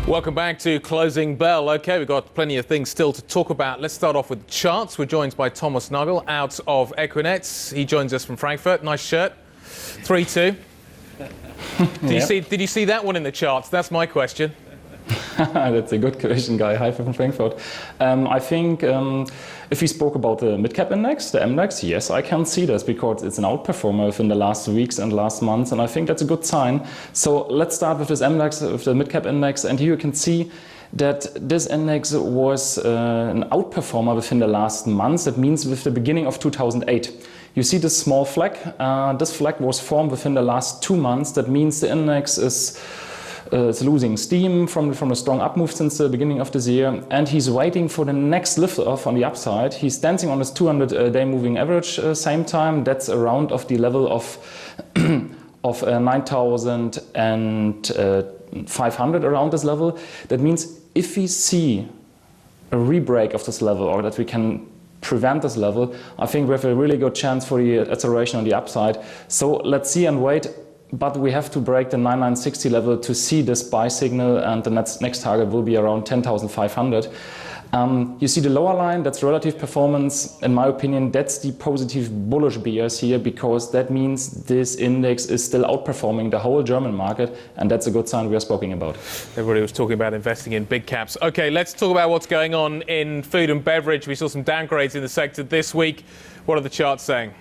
Welcome back to Closing Bell. OK, we've got plenty of things still to talk about. Let's start off with charts. We're joined by Thomas Nagel out of Equinet. He joins us from Frankfurt. Nice shirt. 3-2. Did you see that one in the charts? That's my question. That's a good question, Guy. Hi from Frankfurt. I think if we spoke about the MidCap index, the MDAX, yes, I can see this because it's an outperformer within the last weeks and last months, and I think that's a good sign. So let's start with this MDAX, with the MidCap index, and here you can see that this index was an outperformer within the last months. That means with the beginning of 2008. You see this small flag. This flag was formed within the last 2 months. That means the index is it's losing steam from a strong up move since the beginning of this year, and he's waiting for the next lift off on the upside. He's dancing on his 200-day moving average same time. That's around of the level of 9,500 around this level. That means if we see a rebreak of this level, or that we can prevent this level, I think we have a really good chance for the acceleration on the upside. So let's see and wait. But we have to break the 9960 level to see this buy signal, and the next target will be around 10,500. You see the lower line, that's relative performance. In my opinion, that's the positive bullish bears here, because that means this index is still outperforming the whole German market, and that's a good sign we are speaking about. Everybody was talking about investing in big caps. OK, let's talk about what's going on in food and beverage. We saw some downgrades in the sector this week. What are the charts saying?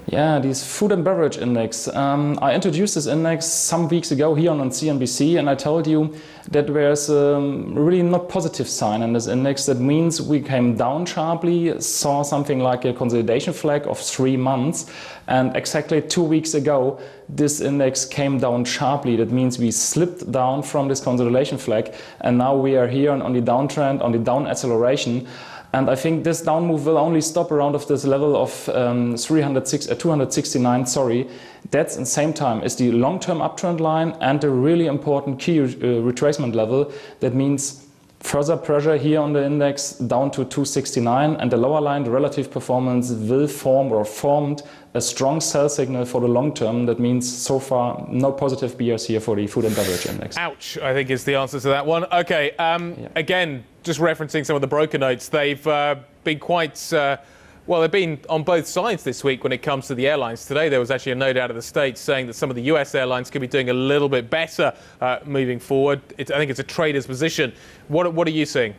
Yeah, this food and beverage index. I introduced this index some weeks ago here on CNBC, and I told you that there's a really not positive sign in this index. That means we came down sharply, saw something like a consolidation flag of 3 months, and exactly 2 weeks ago this index came down sharply. That means we slipped down from this consolidation flag, and now we are here on the downtrend, on the down acceleration. And I think this down move will only stop around of this level of 269. Sorry, that's at the same time is the long-term uptrend line and a really important key retracement level. That means further pressure here on the index down to 269, and the lower line, the relative performance, will form or formed a strong sell signal for the long term. That means so far no positive bears here for the food and beverage index. Ouch, I think is the answer to that one. OK, again, just referencing some of the broker notes, they've been quite, well, they've been on both sides this week when it comes to the airlines. Today there was actually a note out of the States saying that some of the US airlines could be doing a little bit better moving forward. I think it's a trader's position. What are you seeing?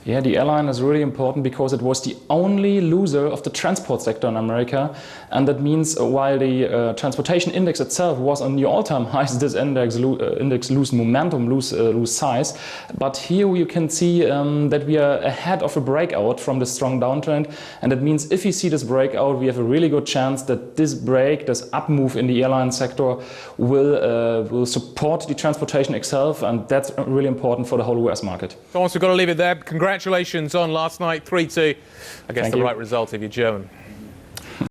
Yeah, the airline is really important because it was the only loser of the transport sector in America. And that means while the transportation index itself was on the all-time highs, this index lose momentum, lose size. But here you can see that we are ahead of a breakout from the strong downtrend. And that means if we see this breakout, we have a really good chance that this break, this up move in the airline sector will support the transportation itself. And that's really important for the whole US market. Thomas, we've got to leave it there. Congratulations on last night, 3-2. I guess the right result if you're German.